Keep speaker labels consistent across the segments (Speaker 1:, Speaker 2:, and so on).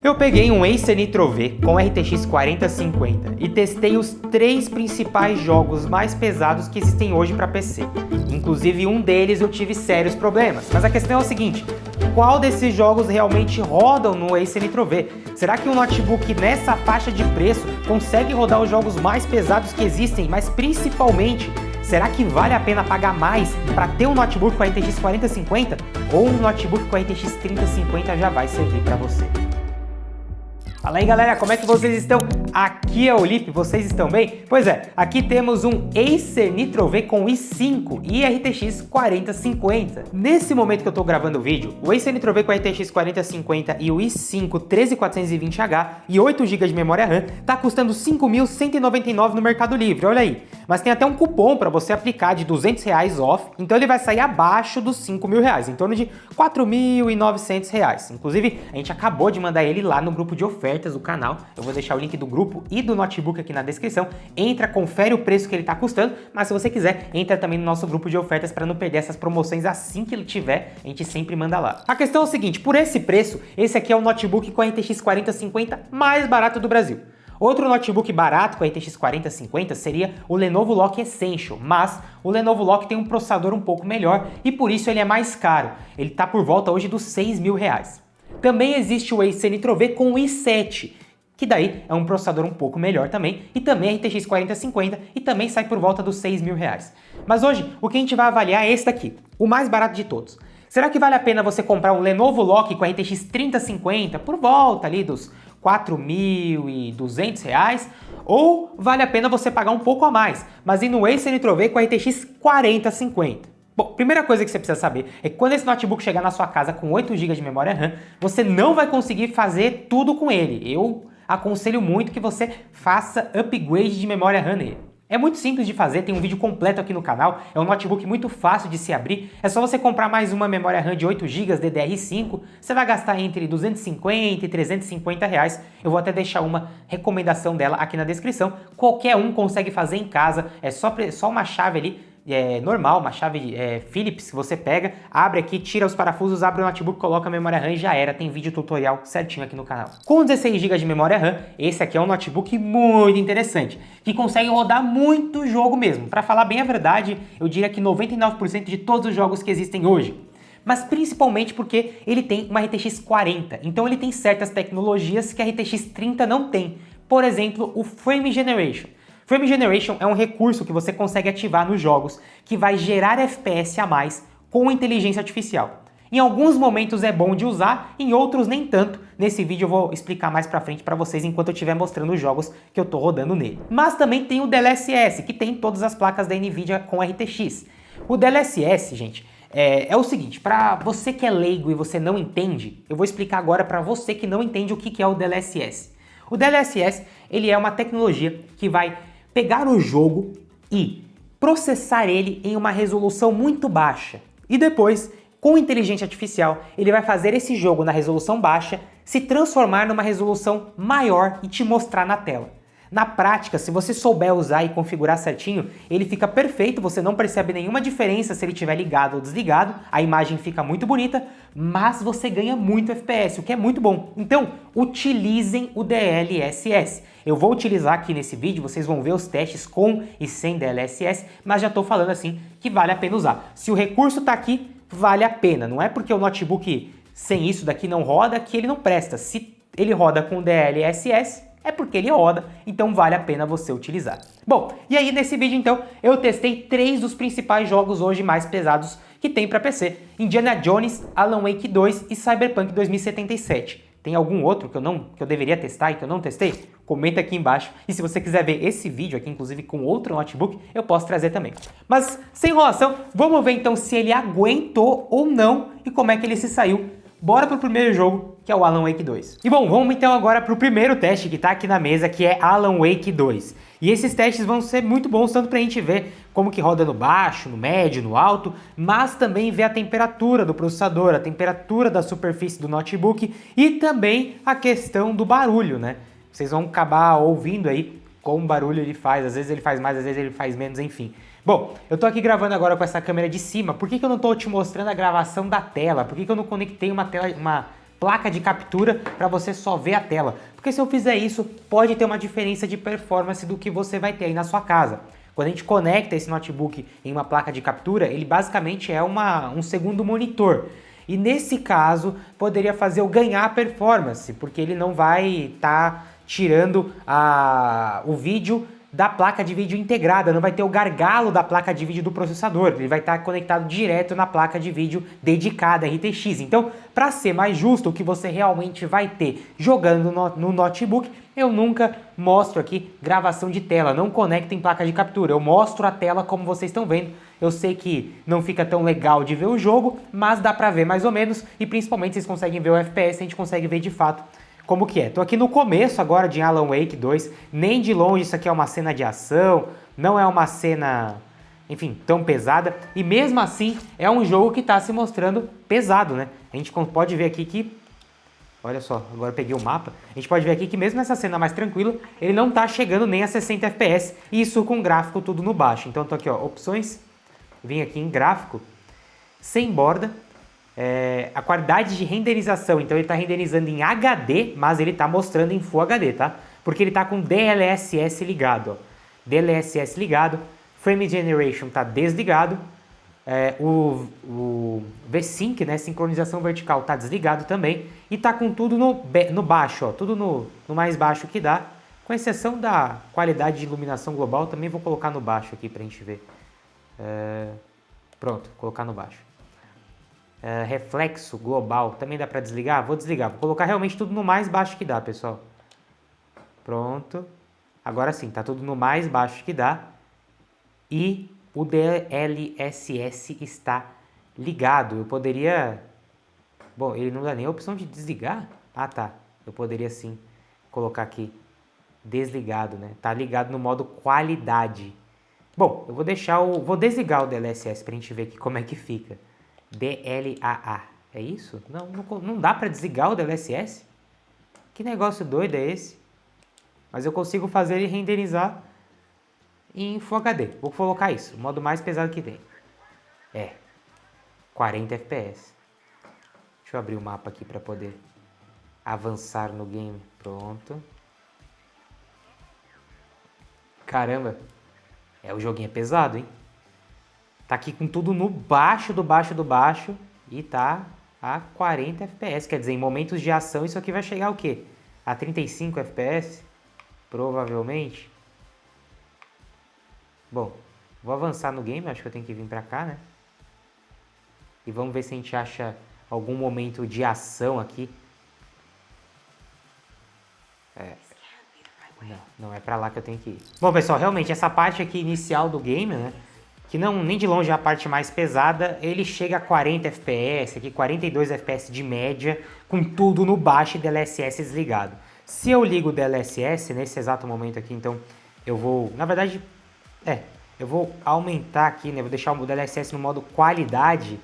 Speaker 1: Eu peguei um Acer Nitro V com RTX 4050 e testei os 3 principais jogos mais pesados que existem hoje para PC. Inclusive um deles eu tive sérios problemas, mas a questão é o seguinte: qual desses jogos realmente rodam no Acer Nitro V? Será que um notebook nessa faixa de preço consegue rodar os jogos mais pesados que existem, mas principalmente, será que vale a pena pagar mais para ter um notebook com RTX 4050 ou um notebook com RTX 3050 já vai servir para você? Fala aí galera, como é que vocês estão? Aqui é o Lipe, vocês estão bem? Pois é, aqui temos um Acer Nitro V com i5 e RTX 4050. Nesse momento que eu tô gravando o vídeo, o Acer Nitro V com RTX 4050 e o i5 13420H e 8 GB de memória RAM tá custando R$ 5.199 no Mercado Livre, olha aí. Mas tem até um cupom para você aplicar de R$200 off, então ele vai sair abaixo dos R$5.000, em torno de R$ 4.900. Inclusive, a gente acabou de mandar ele lá no grupo de ofertas do canal. Eu vou deixar o link do grupo e do notebook aqui na descrição. Entra, confere o preço que ele tá custando, mas se você quiser, entra também no nosso grupo de ofertas para não perder essas promoções assim que ele tiver, a gente sempre manda lá. A questão é o seguinte, por esse preço, esse aqui é o notebook com a RTX 4050 mais barato do Brasil. Outro notebook barato com a RTX 4050 seria o Lenovo Lock Essential, mas o Lenovo Lock tem um processador um pouco melhor e por isso ele é mais caro. Ele está por volta hoje dos R$6.000. Também existe o Acer Nitro V com o i7, que daí é um processador um pouco melhor também, e também RTX 4050 e também sai por volta dos R$6.000. Mas hoje o que a gente vai avaliar é esse daqui, o mais barato de todos. Será que vale a pena você comprar um Lenovo Lock com a RTX 3050 por volta ali dos R$4.200? Ou vale a pena você pagar um pouco a mais, mas ir no Acer Nitro V com a RTX 4050? Bom, primeira coisa que você precisa saber é que quando esse notebook chegar na sua casa com 8 GB de memória RAM, você não vai conseguir fazer tudo com ele. Eu aconselho muito que você faça upgrade de memória RAM nele. É muito simples de fazer, tem um vídeo completo aqui no canal, é um notebook muito fácil de se abrir, é só você comprar mais uma memória RAM de 8 GB DDR5, você vai gastar entre 250 e 350 reais, eu vou até deixar uma recomendação dela aqui na descrição, qualquer um consegue fazer em casa, é só uma chave ali, normal, uma chave Philips que você pega, abre aqui, tira os parafusos, abre o notebook, coloca a memória RAM e já era, tem vídeo tutorial certinho aqui no canal. Com 16 GB de memória RAM, esse aqui é um notebook muito interessante, que consegue rodar muito jogo mesmo. Para falar bem a verdade, eu diria que 99% de todos os jogos que existem hoje. Mas principalmente porque ele tem uma RTX 40, então ele tem certas tecnologias que a RTX 30 não tem. Por exemplo, o Frame Generation. Frame Generation é um recurso que você consegue ativar nos jogos que vai gerar FPS a mais com inteligência artificial. Em alguns momentos é bom de usar, em outros nem tanto. Nesse vídeo eu vou explicar mais pra frente pra vocês enquanto eu estiver mostrando os jogos que eu tô rodando nele. Mas também tem o DLSS, que tem todas as placas da Nvidia com RTX. O DLSS, gente, é o seguinte, para você que é leigo e você não entende, eu vou explicar agora para você que não entende o que é o DLSS. O DLSS, ele é uma tecnologia que vai pegar o jogo e processar ele em uma resolução muito baixa. E depois, com inteligência artificial, ele vai fazer esse jogo na resolução baixa se transformar numa resolução maior e te mostrar na tela. Na prática, se você souber usar e configurar certinho, ele fica perfeito, você não percebe nenhuma diferença se ele estiver ligado ou desligado, a imagem fica muito bonita, mas você ganha muito FPS, o que é muito bom. Então, utilizem o DLSS. Eu vou utilizar aqui nesse vídeo, vocês vão ver os testes com e sem DLSS, mas já estou falando assim que vale a pena usar. Se o recurso está aqui, vale a pena. Não é porque o notebook sem isso daqui não roda que ele não presta. Se ele roda com DLSS, é porque ele roda, então vale a pena você utilizar. Bom, e aí nesse vídeo então eu testei 3 dos principais jogos hoje mais pesados que tem para PC: Indiana Jones, Alan Wake 2 e Cyberpunk 2077. Tem algum outro que eu deveria testar e que eu não testei? Comenta aqui embaixo. E se você quiser ver esse vídeo aqui, inclusive com outro notebook, eu posso trazer também. Mas sem enrolação, vamos ver então se ele aguentou ou não e como é que ele se saiu. Bora pro primeiro jogo, que é o Alan Wake 2. E bom, vamos então agora pro primeiro teste que tá aqui na mesa, que é Alan Wake 2. E esses testes vão ser muito bons, tanto pra gente ver como que roda no baixo, no médio, no alto, mas também ver a temperatura do processador, a temperatura da superfície do notebook e também a questão do barulho, né? Vocês vão acabar ouvindo aí como barulho ele faz, às vezes ele faz mais, às vezes ele faz menos, enfim. Bom, eu tô aqui gravando agora com essa câmera de cima, por que eu não tô te mostrando a gravação da tela? Por que eu não conectei uma placa de captura para você só ver a tela. Porque se eu fizer isso, pode ter uma diferença de performance do que você vai ter aí na sua casa. Quando a gente conecta esse notebook em uma placa de captura, ele basicamente é um segundo monitor. E nesse caso, poderia fazer eu ganhar performance, porque ele não vai estar tirando o vídeo da placa de vídeo integrada, não vai ter o gargalo da placa de vídeo do processador, ele vai estar conectado direto na placa de vídeo dedicada RTX. Então, para ser mais justo, o que você realmente vai ter jogando no notebook, eu nunca mostro aqui gravação de tela, não conecto em placa de captura, eu mostro a tela como vocês estão vendo. Eu sei que não fica tão legal de ver o jogo, mas dá pra ver mais ou menos, e principalmente vocês conseguem ver o FPS, a gente consegue ver de fato como que é. Tô aqui no começo agora de Alan Wake 2, nem de longe isso aqui é uma cena de ação, não é uma cena, enfim, tão pesada, e mesmo assim é um jogo que tá se mostrando pesado, né? A gente pode ver aqui que, olha só, agora eu peguei o mapa, a gente pode ver aqui que mesmo nessa cena mais tranquila, ele não tá chegando nem a 60 FPS, e isso com gráfico tudo no baixo. Então tô aqui, ó, opções, vim aqui em gráfico, sem borda, a qualidade de renderização, então ele está renderizando em HD, mas ele está mostrando em Full HD, tá? Porque ele está com DLSS ligado, ó. DLSS ligado, Frame Generation está desligado, o V-Sync, né, sincronização vertical, está desligado também, e está com tudo no baixo, ó, tudo no mais baixo que dá, com exceção da qualidade de iluminação global, também vou colocar no baixo aqui para a gente ver. Pronto, colocar no baixo. Reflexo global, também dá para desligar? Vou desligar, vou colocar realmente tudo no mais baixo que dá, pessoal. Pronto. Agora sim, tá tudo no mais baixo que dá. E o DLSS está ligado. Eu poderia... Bom, ele não dá nem a opção de desligar? Ah, tá. Eu poderia sim colocar aqui desligado, né? Tá ligado no modo qualidade. Bom, eu vou deixar vou desligar o DLSS pra gente ver aqui como é que fica. DLAA, é isso? Não dá pra desligar o DLSS? Que negócio doido é esse? Mas eu consigo fazer ele renderizar em Full HD. Vou colocar isso, o modo mais pesado que tem. 40 FPS. Deixa eu abrir o mapa aqui pra poder avançar no game. Pronto. Caramba. O joguinho é pesado, hein? Tá aqui com tudo no baixo do baixo do baixo e tá a 40 FPS. Quer dizer, em momentos de ação isso aqui vai chegar o quê? A 35 FPS? Provavelmente. Bom, vou avançar no game, acho que eu tenho que vir pra cá, né? E vamos ver se a gente acha algum momento de ação aqui. Não é pra lá que eu tenho que ir. Bom, pessoal, realmente essa parte aqui inicial do game, né? Que nem de longe é a parte mais pesada, ele chega a 40 FPS, aqui 42 FPS de média, com tudo no baixo e DLSS desligado. Se eu ligo o DLSS nesse exato momento aqui, então eu vou, na verdade, eu vou aumentar aqui, né, vou deixar o DLSS no modo qualidade,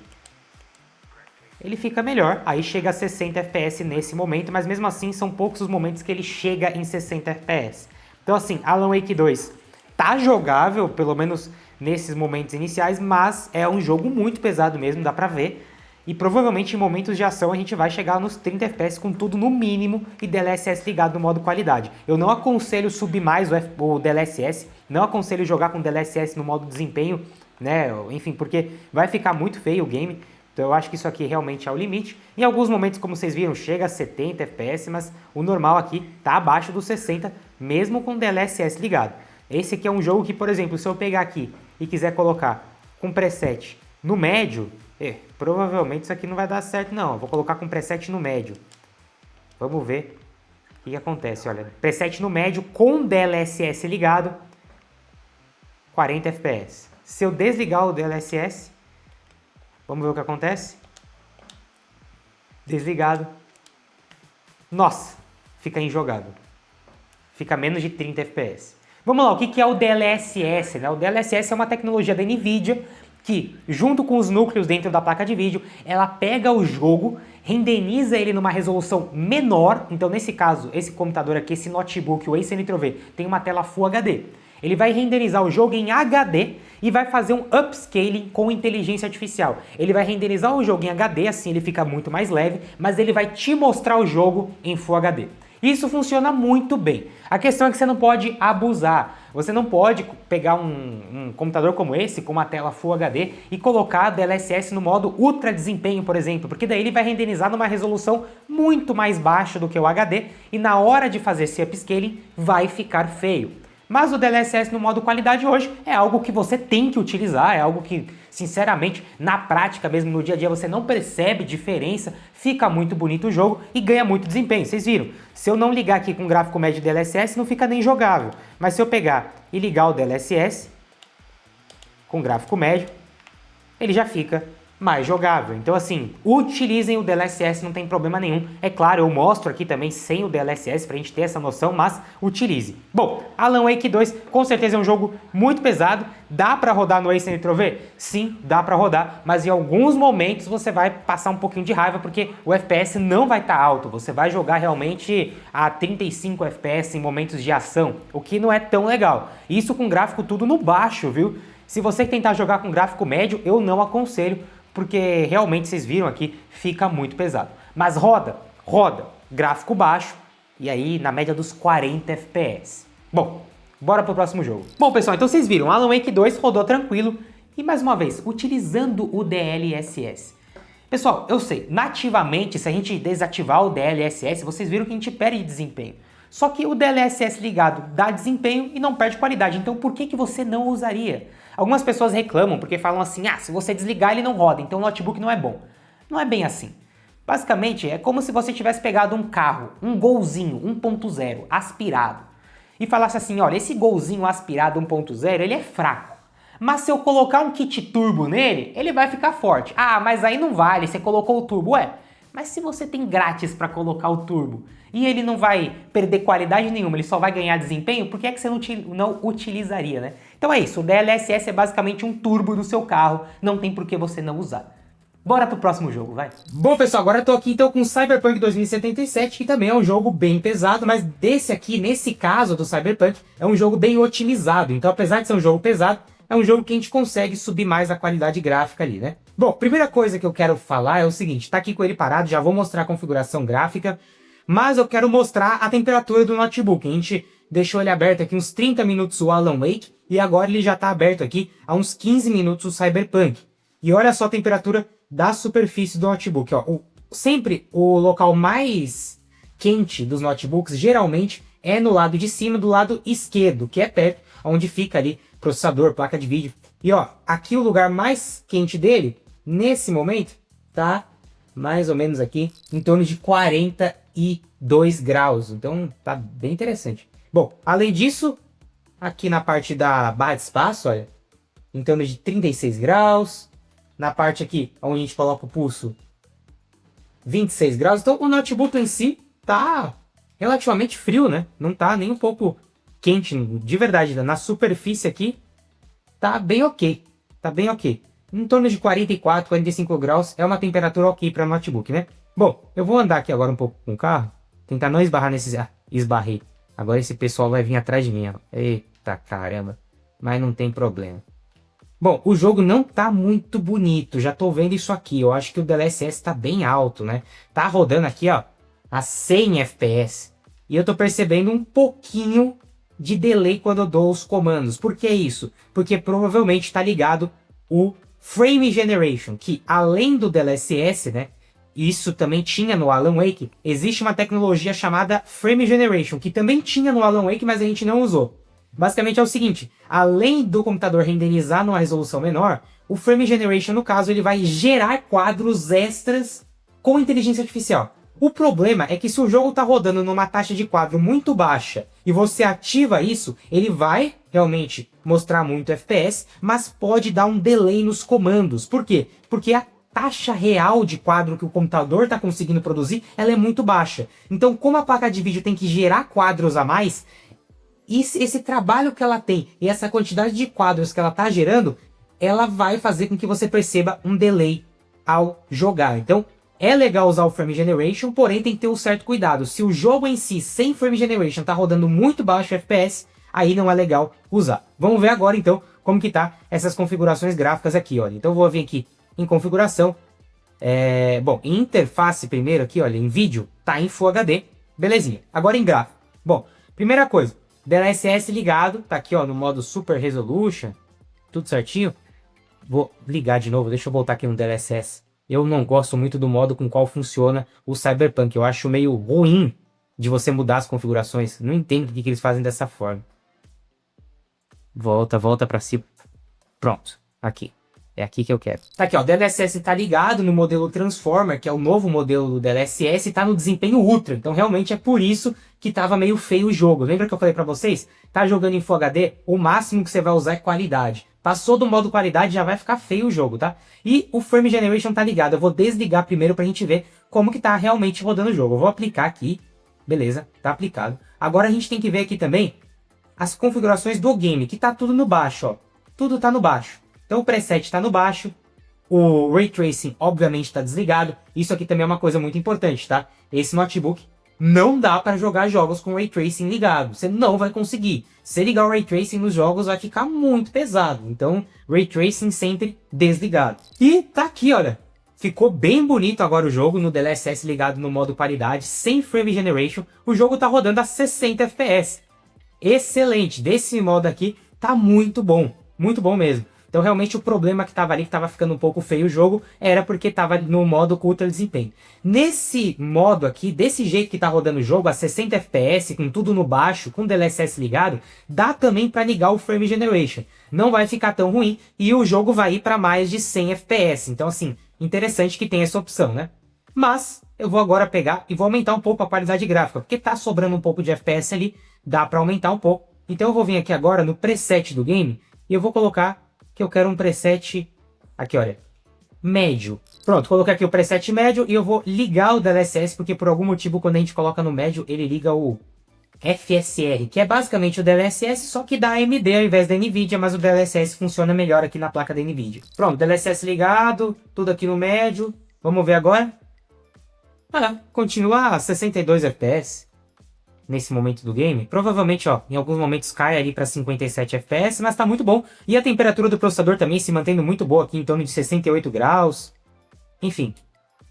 Speaker 1: ele fica melhor, aí chega a 60 FPS nesse momento, mas mesmo assim são poucos os momentos que ele chega em 60 FPS. Então assim, Alan Wake 2 tá jogável, pelo menos nesses momentos iniciais, mas é um jogo muito pesado mesmo, dá pra ver. E provavelmente em momentos de ação a gente vai chegar nos 30 FPS com tudo no mínimo e DLSS ligado no modo qualidade. Eu não aconselho subir mais o DLSS, não aconselho jogar com DLSS no modo desempenho, né? Enfim, porque vai ficar muito feio o game. Então eu acho que isso aqui realmente é o limite. Em alguns momentos, como vocês viram, chega a 70 FPS, mas o normal aqui tá abaixo dos 60, mesmo com DLSS ligado. Esse aqui é um jogo que, por exemplo, se eu pegar aqui e quiser colocar com preset no médio, provavelmente isso aqui não vai dar certo não. Eu vou colocar com preset no médio. Vamos ver o que acontece. Olha, preset no médio com DLSS ligado, 40 FPS. Se eu desligar o DLSS, vamos ver o que acontece. Desligado. Nossa, fica injogável. Fica menos de 30 FPS. Vamos lá, o que é o DLSS? Né? O DLSS é uma tecnologia da NVIDIA que, junto com os núcleos dentro da placa de vídeo, ela pega o jogo, renderiza ele numa resolução menor. Então, nesse caso, esse computador aqui, esse notebook, o Ace Nitro V, tem uma tela Full HD. Ele vai renderizar o jogo em HD e vai fazer um upscaling com inteligência artificial. Ele vai renderizar o jogo em HD, assim ele fica muito mais leve, mas ele vai te mostrar o jogo em Full HD. Isso funciona muito bem. A questão é que você não pode abusar. Você não pode pegar um computador como esse, com uma tela Full HD, e colocar a DLSS no modo Ultra Desempenho, por exemplo, porque daí ele vai renderizar numa resolução muito mais baixa do que o HD, e na hora de fazer esse upscaling vai ficar feio. Mas o DLSS no modo qualidade hoje é algo que você tem que utilizar, é algo que, sinceramente, na prática mesmo, no dia a dia, você não percebe diferença, fica muito bonito o jogo e ganha muito desempenho. Vocês viram? Se eu não ligar aqui com o gráfico médio de DLSS, não fica nem jogável. Mas se eu pegar e ligar o DLSS com gráfico médio, ele já fica mais jogável. Então assim, utilizem o DLSS, não tem problema nenhum. É claro, eu mostro aqui também sem o DLSS pra gente ter essa noção, mas utilize. Bom, Alan Wake 2 com certeza é um jogo muito pesado. Dá pra rodar no Ace Nitro-V? Sim, dá pra rodar, mas em alguns momentos você vai passar um pouquinho de raiva porque o FPS não vai estar alto. Você vai jogar realmente a 35 FPS em momentos de ação, o que não é tão legal. Isso com gráfico tudo no baixo, viu? Se você tentar jogar com gráfico médio, eu não aconselho, porque realmente vocês viram aqui, fica muito pesado. Mas roda, gráfico baixo, e aí na média dos 40 FPS. Bom, bora pro próximo jogo. Bom pessoal, então vocês viram, Alan Wake 2 rodou tranquilo, e mais uma vez, utilizando o DLSS. Pessoal, eu sei, nativamente, se a gente desativar o DLSS, vocês viram que a gente perde desempenho. Só que o DLSS ligado dá desempenho e não perde qualidade, então por que você não usaria? Algumas pessoas reclamam porque falam assim, se você desligar ele não roda, então o notebook não é bom. Não é bem assim. Basicamente, é como se você tivesse pegado um carro, um Golzinho 1.0 aspirado, e falasse assim, olha, esse Golzinho aspirado 1.0, ele é fraco. Mas se eu colocar um kit turbo nele, ele vai ficar forte. Ah, mas aí não vale, você colocou o turbo. Ué, mas se você tem grátis para colocar o turbo e ele não vai perder qualidade nenhuma, ele só vai ganhar desempenho, por que é que você não utilizaria, né? Então é isso, o DLSS é basicamente um turbo do seu carro, não tem por que você não usar. Bora pro próximo jogo, vai. Bom, pessoal, agora eu tô aqui então com Cyberpunk 2077, que também é um jogo bem pesado, mas desse aqui, nesse caso do Cyberpunk, é um jogo bem otimizado. Então, apesar de ser um jogo pesado, é um jogo que a gente consegue subir mais a qualidade gráfica ali, né? Bom, primeira coisa que eu quero falar é o seguinte, tá aqui com ele parado, já vou mostrar a configuração gráfica, mas eu quero mostrar a temperatura do notebook. A gente deixou ele aberto aqui uns 30 minutos o Alan Wake, e agora ele já tá aberto aqui há uns 15 minutos o Cyberpunk. E olha só a temperatura da superfície do notebook, ó. Sempre o local mais quente dos notebooks, geralmente, é no lado de cima, do lado esquerdo, que é perto, onde fica ali processador, placa de vídeo. E ó, aqui o lugar mais quente dele, nesse momento, tá mais ou menos aqui, em torno de 42 graus. Então tá bem interessante. Bom, além disso, aqui na parte da barra de espaço, olha, em torno de 36 graus. Na parte aqui, onde a gente coloca o pulso, 26 graus. Então o notebook em si tá relativamente frio, né? Não tá nem um pouco quente, de verdade. Na superfície aqui, tá bem ok. Tá bem ok. Em torno de 44, 45 graus é uma temperatura ok para notebook, né? Bom, eu vou andar aqui agora um pouco com o carro. Tentar não esbarrar nesses... esbarrei. Agora esse pessoal vai vir atrás de mim, ó. Eita caramba. Mas não tem problema. Bom, o jogo não tá muito bonito, já tô vendo isso aqui, eu acho que o DLSS tá bem alto, né? Tá rodando aqui, ó, a 100 FPS. E eu tô percebendo um pouquinho de delay quando eu dou os comandos. Por que isso? Porque provavelmente tá ligado o Frame Generation, que além do DLSS, né? Isso também tinha no Alan Wake, existe uma tecnologia chamada Frame Generation, que também tinha no Alan Wake, mas a gente não usou. Basicamente é o seguinte, além do computador renderizar numa resolução menor, o Frame Generation, no caso, ele vai gerar quadros extras com inteligência artificial. O problema é que se o jogo está rodando numa taxa de quadro muito baixa e você ativa isso, ele vai realmente mostrar muito FPS, mas pode dar um delay nos comandos. Por quê? Porque a taxa real de quadro que o computador está conseguindo produzir, ela é muito baixa. Então, como a placa de vídeo tem que gerar quadros a mais, esse trabalho que ela tem e essa quantidade de quadros que ela está gerando, ela vai fazer com que você perceba um delay ao jogar. Então, é legal usar o Frame Generation, porém tem que ter um certo cuidado. Se o jogo em si, sem Frame Generation, está rodando muito baixo FPS, aí não é legal usar. Vamos ver agora, então,
Speaker 2: como que tá essas configurações gráficas aqui, olha. Então eu vou vir aqui em configuração, bom, em interface primeiro aqui, olha, em vídeo, tá em Full HD, belezinha. Agora em gráfico. Bom, primeira coisa, DLSS ligado, tá aqui, ó, no modo Super Resolution, tudo certinho. Vou ligar de novo, deixa eu voltar aqui no DLSS. Eu não gosto muito do modo com qual funciona o Cyberpunk, eu acho meio ruim de você mudar as configurações. Não entendo porque que eles fazem dessa forma. Volta pra cima. Pronto, aqui. É aqui que eu quero. Tá aqui, ó, o DLSS tá ligado no modelo Transformer, que é o novo modelo do DLSS, e tá no desempenho Ultra. Então realmente é por isso que tava meio feio o jogo. Lembra que eu falei pra vocês? Tá jogando em Full HD, o máximo que você vai usar é qualidade. Passou do modo qualidade, já vai ficar feio o jogo, tá? E o Frame Generation tá ligado. Eu vou desligar primeiro pra gente ver como que tá realmente rodando o jogo. Eu vou aplicar aqui. Beleza, tá aplicado. Agora a gente tem que ver aqui também as configurações do game, que tá tudo no baixo, ó. Tudo tá no baixo. Então o preset tá no baixo, o Ray Tracing obviamente tá desligado. Isso aqui também é uma coisa muito importante, tá? Esse notebook não dá para jogar jogos com Ray Tracing ligado. Você não vai conseguir. Se ligar o Ray Tracing nos jogos vai ficar muito pesado. Então Ray Tracing sempre desligado. E tá aqui, olha. Ficou bem bonito agora o jogo no DLSS ligado no modo paridade, sem Frame Generation. O jogo tá rodando a 60 FPS. Excelente, desse modo aqui tá muito bom mesmo. Então realmente o problema que tava ali, que tava ficando um pouco feio o jogo, era porque tava no modo com ultra desempenho. Nesse modo aqui, desse jeito que tá rodando o jogo, a 60 FPS, com tudo no baixo, com o DLSS ligado, dá também para ligar o Frame Generation. Não vai ficar tão ruim e o jogo vai ir para mais de 100 FPS. Então assim, interessante que tem essa opção, né? Mas eu vou agora pegar e vou aumentar um pouco a qualidade gráfica, porque tá sobrando um pouco de FPS ali, dá para aumentar um pouco. Então eu vou vir aqui agora no preset do game e eu vou colocar que eu quero um preset, aqui olha, médio. Pronto, coloquei aqui o preset médio e eu vou ligar o DLSS, porque por algum motivo quando a gente coloca no médio, ele liga o FSR, que é basicamente o DLSS, só que da AMD ao invés da NVIDIA, mas o DLSS funciona melhor aqui na placa da NVIDIA. Pronto, DLSS ligado, tudo aqui no médio. Vamos ver agora. Continua a 62 FPS. Nesse momento do game, provavelmente, ó, em alguns momentos cai ali para 57 FPS, mas tá muito bom. E a temperatura do processador também se mantendo muito boa aqui, em torno de 68 graus. Enfim,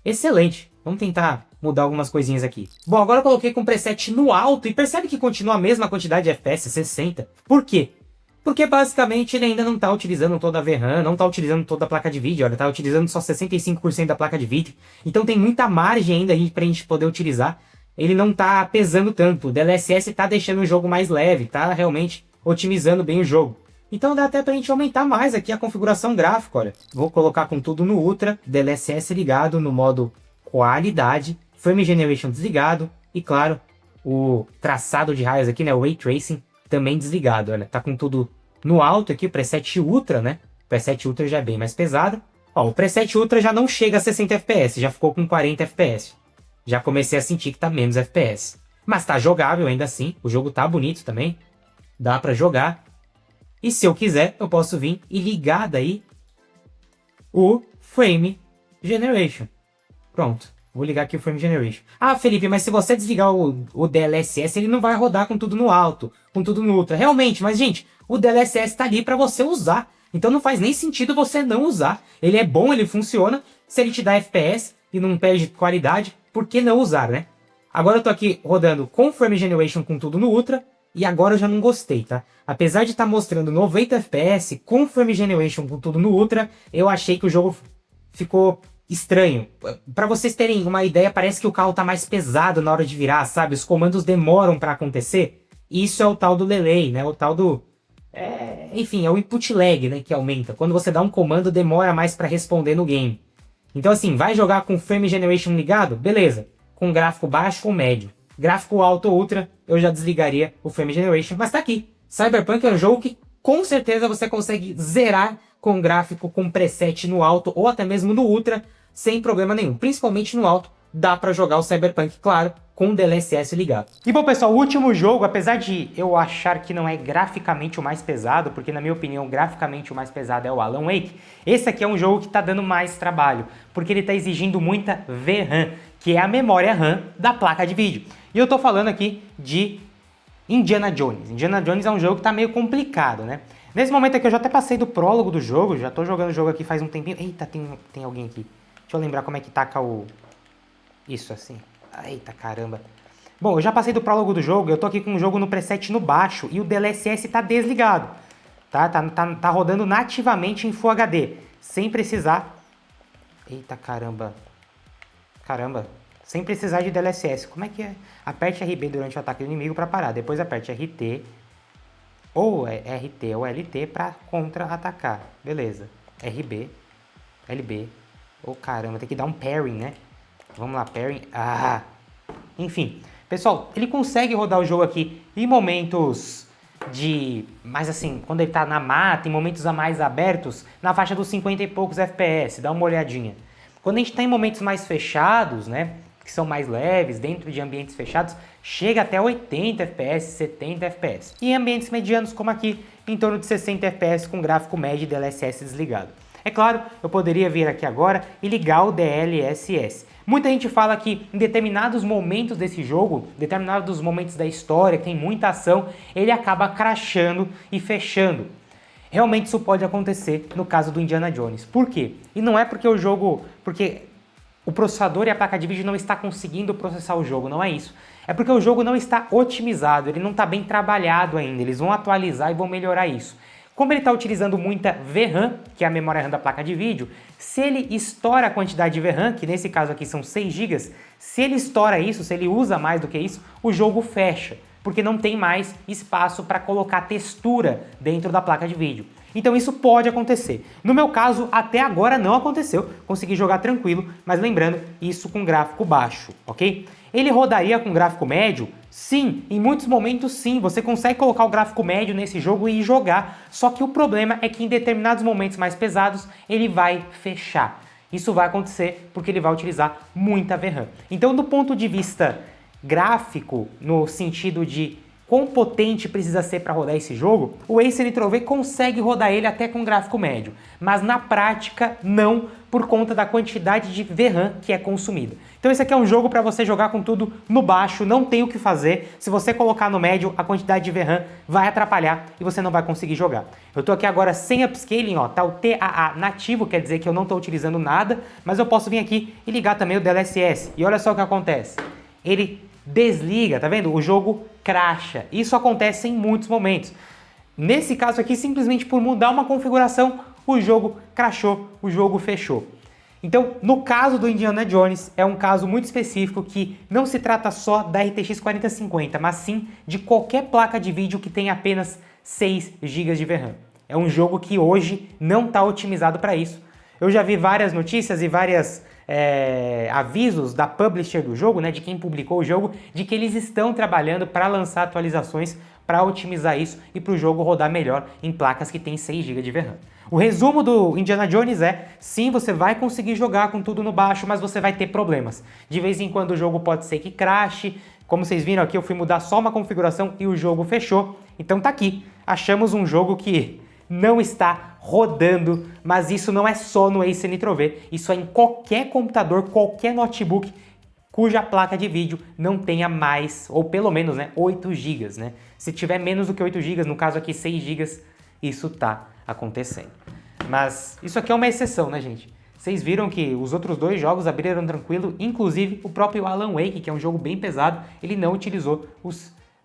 Speaker 2: excelente. Vamos tentar mudar algumas coisinhas aqui. Bom, agora eu coloquei com preset no alto e percebe que continua a mesma quantidade de FPS, 60. Por quê? Porque basicamente ele ainda não tá utilizando toda a VRAM, não tá utilizando toda a placa de vídeo, olha, tá utilizando só 65% da placa de vídeo. Então tem muita margem ainda aí pra gente poder utilizar. Ele não tá pesando tanto, o DLSS tá deixando o jogo mais leve, tá realmente otimizando bem o jogo. Então dá até pra gente aumentar mais aqui a configuração gráfica, olha. Vou colocar com tudo no Ultra, DLSS ligado no modo qualidade, Frame Generation desligado e claro, o traçado de raios aqui, né, o Ray Tracing também desligado, olha. Tá com tudo no alto aqui, o preset Ultra, né, o preset Ultra já é bem mais pesado. Ó, o preset Ultra já não chega a 60 FPS, já ficou com 40 FPS. Já comecei a sentir que tá menos FPS. Mas tá jogável ainda assim. O jogo tá bonito também. Dá pra jogar. E se eu quiser, eu posso vir e ligar daí o Frame Generation. Pronto. Vou ligar aqui o Frame Generation. Ah, Felipe, mas se você desligar o DLSS, ele não vai rodar com tudo no alto, com tudo no ultra. Realmente, mas gente, o DLSS tá ali pra você usar. Então não faz nem sentido você não usar. Ele é bom, ele funciona. Se ele te dá FPS e não perde qualidade, por que não usar, né? Agora eu tô aqui rodando com Frame Generation com tudo no Ultra, e agora eu já não gostei, tá? Apesar de estar mostrando 90 FPS, com Frame Generation com tudo no Ultra, eu achei que o jogo ficou estranho. Pra vocês terem uma ideia, parece que o carro tá mais pesado na hora de virar, sabe? Os comandos demoram pra acontecer. Isso é o tal do delay, né? O tal do... enfim, é o input lag, né? Que aumenta. Quando você dá um comando, demora mais pra responder no game. Então assim, vai jogar com Frame Generation ligado? Beleza. Com gráfico baixo ou médio. Gráfico alto ou ultra, eu já desligaria o Frame Generation. Mas tá aqui. Cyberpunk é um jogo que com certeza você consegue zerar com gráfico com preset no alto ou até mesmo no ultra, sem problema nenhum. Principalmente no alto, dá pra jogar o Cyberpunk, claro, com o DLSS ligado.
Speaker 1: E bom pessoal, o último jogo, apesar de eu achar que não é graficamente o mais pesado, porque na minha opinião graficamente o mais pesado é o Alan Wake, esse aqui é um jogo que tá dando mais trabalho, porque ele tá exigindo muita VRAM, que é a memória RAM da placa de vídeo. E eu tô falando aqui de Indiana Jones. Indiana Jones é um jogo que tá meio complicado, né? Nesse momento aqui eu já até passei do prólogo do jogo, já tô jogando o jogo aqui faz um tempinho. Eita, tem alguém aqui. Deixa eu lembrar como é que taca o... Isso, assim. Eita, caramba. Bom, eu já passei do prólogo do jogo, eu tô aqui com o jogo no preset no baixo e o DLSS tá desligado. Tá rodando nativamente em Full HD, sem precisar... Eita, caramba. Caramba. Sem precisar de DLSS. Como é que é? Aperte RB durante o ataque do inimigo para parar. Depois aperte RT, ou RT ou LT para contra-atacar. Beleza. RB, LB. Oh, caramba, tem que dar um pairing, né? Vamos lá, pairing. Ah! Enfim. Pessoal, ele consegue rodar o jogo aqui em momentos de... Mas assim, quando ele tá na mata, em momentos a mais abertos, na faixa dos 50 e poucos FPS. Dá uma olhadinha. Quando a gente tá em momentos mais fechados, né? Que são mais leves, dentro de ambientes fechados, chega até 80 FPS, 70 FPS. E em ambientes medianos, como aqui, em torno de 60 FPS com gráfico médio e DLSS desligado. É claro, eu poderia vir aqui agora e ligar o DLSS. Muita gente fala que em determinados momentos desse jogo, determinados momentos da história, que tem muita ação, ele acaba crashando e fechando. Realmente isso pode acontecer no caso do Indiana Jones. Por quê? E não é porque o jogo... Porque o processador e a placa de vídeo não está conseguindo processar o jogo, não é isso. É porque o jogo não está otimizado, ele não está bem trabalhado ainda. Eles vão atualizar e vão melhorar isso. Como ele está utilizando muita VRAM, que é a memória RAM da placa de vídeo, se ele estoura a quantidade de VRAM, que nesse caso aqui são 6 GB, se ele estoura isso, se ele usa mais do que isso, o jogo fecha, porque não tem mais espaço para colocar textura dentro da placa de vídeo. Então isso pode acontecer. No meu caso, até agora não aconteceu, consegui jogar tranquilo, mas lembrando, isso com gráfico baixo, ok? Ele rodaria com gráfico médio? Sim, em muitos momentos sim, você consegue colocar o gráfico médio nesse jogo e jogar, só que o problema é que em determinados momentos mais pesados, ele vai fechar. Isso vai acontecer porque ele vai utilizar muita VRAM. Então, do ponto de vista gráfico, no sentido de quão potente precisa ser para rodar esse jogo, o Ace Nitro V consegue rodar ele até com gráfico médio, mas na prática não, por conta da quantidade de VRAM que é consumida. Então esse aqui é um jogo para você jogar com tudo no baixo, não tem o que fazer. Se você colocar no médio, a quantidade de VRAM vai atrapalhar e você não vai conseguir jogar. Eu tô aqui agora sem upscaling, ó, tá o TAA nativo, quer dizer que eu não tô utilizando nada, mas eu posso vir aqui e ligar também o DLSS. E olha só o que acontece. Ele desliga, tá vendo? O jogo crasha. Isso acontece em muitos momentos. Nesse caso aqui, simplesmente por mudar uma configuração, o jogo crashou, o jogo fechou. Então, no caso do Indiana Jones, é um caso muito específico que não se trata só da RTX 4050, mas sim de qualquer placa de vídeo que tenha apenas 6 GB de VRAM. É um jogo que hoje não está otimizado para isso. Eu já vi várias notícias e várias avisos da publisher do jogo, né, de quem publicou o jogo, de que eles estão trabalhando para lançar atualizações para otimizar isso e para o jogo rodar melhor em placas que tem 6 GB de VRAM. O resumo do Indiana Jones é, sim, você vai conseguir jogar com tudo no baixo, mas você vai ter problemas. De vez em quando o jogo pode ser que crashe, como vocês viram aqui eu fui mudar só uma configuração e o jogo fechou. Então tá aqui, achamos um jogo que não está rodando, mas isso não é só no Ace Nitro V, isso é em qualquer computador, qualquer notebook cuja placa de vídeo não tenha mais, ou pelo menos, né, 8 GB, né? Se tiver menos do que 8 GB, no caso aqui 6 GB, isso tá acontecendo. Mas isso aqui é uma exceção, né, gente? Vocês viram que os outros dois jogos abriram tranquilo, inclusive o próprio Alan Wake, que é um jogo bem pesado, ele não utilizou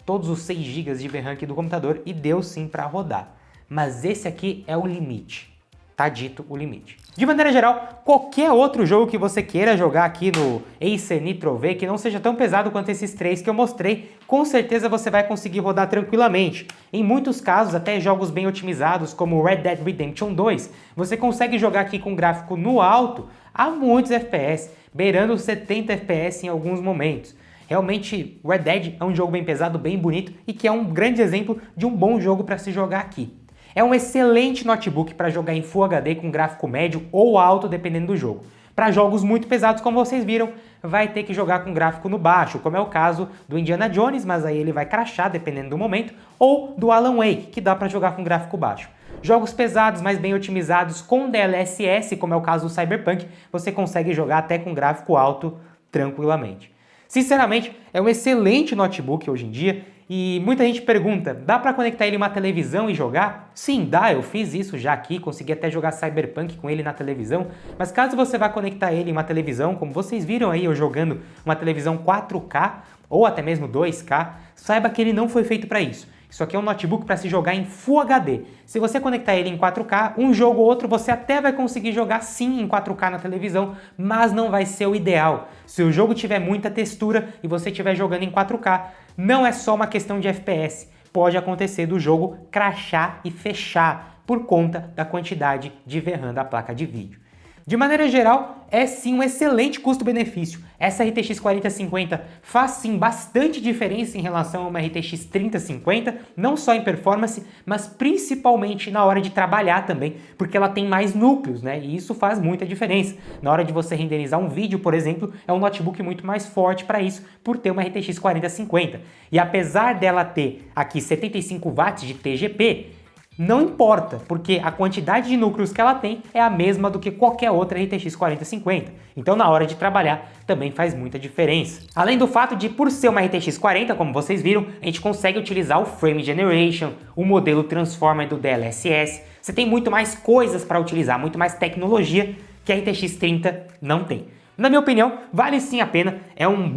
Speaker 1: todos os 6 GB de VRAM aqui do computador e deu sim para rodar. Mas esse aqui é o limite, tá dito o limite. De maneira geral, qualquer outro jogo que você queira jogar aqui no Ace Nitro V, que não seja tão pesado quanto esses três que eu mostrei, com certeza você vai conseguir rodar tranquilamente. Em muitos casos, até jogos bem otimizados, como Red Dead Redemption 2, você consegue jogar aqui com gráfico no alto a muitos FPS, beirando 70 FPS em alguns momentos. Realmente, Red Dead é um jogo bem pesado, bem bonito e que é um grande exemplo de um bom jogo para se jogar aqui. É um excelente notebook para jogar em Full HD com gráfico médio ou alto, dependendo do jogo. Para jogos muito pesados, como vocês viram, vai ter que jogar com gráfico no baixo, como é o caso do Indiana Jones, mas aí ele vai crashar dependendo do momento, ou do Alan Wake, que dá para jogar com gráfico baixo. Jogos pesados, mas bem otimizados, com DLSS, como é o caso do Cyberpunk, você consegue jogar até com gráfico alto tranquilamente. Sinceramente, é um excelente notebook hoje em dia e muita gente pergunta, dá para conectar ele em uma televisão e jogar? Sim, dá, eu fiz isso já aqui, consegui até jogar Cyberpunk com ele na televisão, mas caso você vá conectar ele em uma televisão, como vocês viram aí eu jogando uma televisão 4K ou até mesmo 2K, saiba que ele não foi feito para isso. Isso aqui é um notebook para se jogar em Full HD. Se você conectar ele em 4K, um jogo ou outro você até vai conseguir jogar sim em 4K na televisão, mas não vai ser o ideal. Se o jogo tiver muita textura e você estiver jogando em 4K, não é só uma questão de FPS. Pode acontecer do jogo crashar e fechar por conta da quantidade de VRAM da placa de vídeo. De maneira geral, é sim um excelente custo-benefício. Essa RTX 4050 faz sim bastante diferença em relação a uma RTX 3050, não só em performance, mas principalmente na hora de trabalhar também, porque ela tem mais núcleos, né? E isso faz muita diferença. Na hora de você renderizar um vídeo, por exemplo, é um notebook muito mais forte para isso, por ter uma RTX 4050. E apesar dela ter aqui 75 watts de TGP, não importa, porque a quantidade de núcleos que ela tem é a mesma do que qualquer outra RTX 4050. Então na hora de trabalhar também faz muita diferença. Além do fato de, por ser uma RTX 40, como vocês viram, a gente consegue utilizar o Frame Generation, o modelo Transformer do DLSS. Você tem muito mais coisas para utilizar, muito mais tecnologia que a RTX 30 não tem. Na minha opinião, vale sim a pena, é uma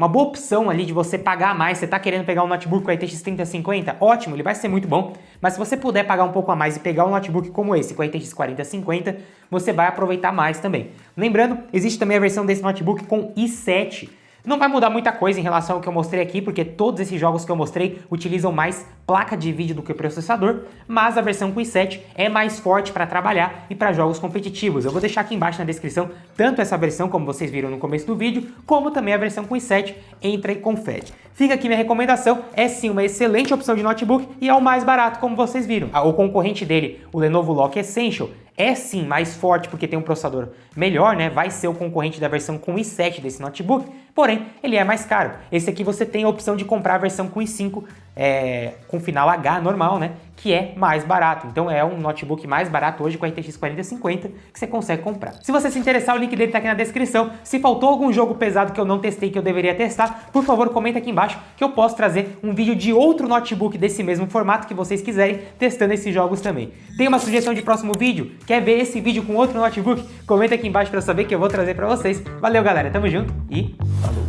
Speaker 1: boa opção ali de você pagar mais. Você está querendo pegar um notebook com a RTX 3050? Ótimo, ele vai ser muito bom, mas se você puder pagar um pouco a mais e pegar um notebook como esse com a RTX 4050, você vai aproveitar mais também. Lembrando, existe também a versão desse notebook com i7. Não vai mudar muita coisa em relação ao que eu mostrei aqui, porque todos esses jogos que eu mostrei utilizam mais placa de vídeo do que processador, mas a versão com i7 é mais forte para trabalhar e para jogos competitivos. Eu vou deixar aqui embaixo na descrição tanto essa versão, como vocês viram no começo do vídeo, como também a versão com i7. Entra e confere. Fica aqui minha recomendação, é sim uma excelente opção de notebook e é o mais barato, como vocês viram. O concorrente dele, o Lenovo Lock Essential, é sim mais forte porque tem um processador melhor, né? Vai ser o concorrente da versão com i7 desse notebook, porém ele é mais caro. Esse aqui você tem a opção de comprar a versão com i5 com final H normal, né? Que é mais barato. Então é um notebook mais barato hoje com a RTX 4050 que você consegue comprar. Se você se interessar, o link dele tá aqui na descrição. Se faltou algum jogo pesado que eu não testei que eu deveria testar, por favor comenta aqui embaixo que eu posso trazer um vídeo de outro notebook desse mesmo formato que vocês quiserem, testando esses jogos também. Tem uma sugestão de próximo vídeo? Quer ver esse vídeo com outro notebook? Comenta aqui embaixo para eu saber que eu vou trazer para vocês. Valeu galera, tamo junto e falou!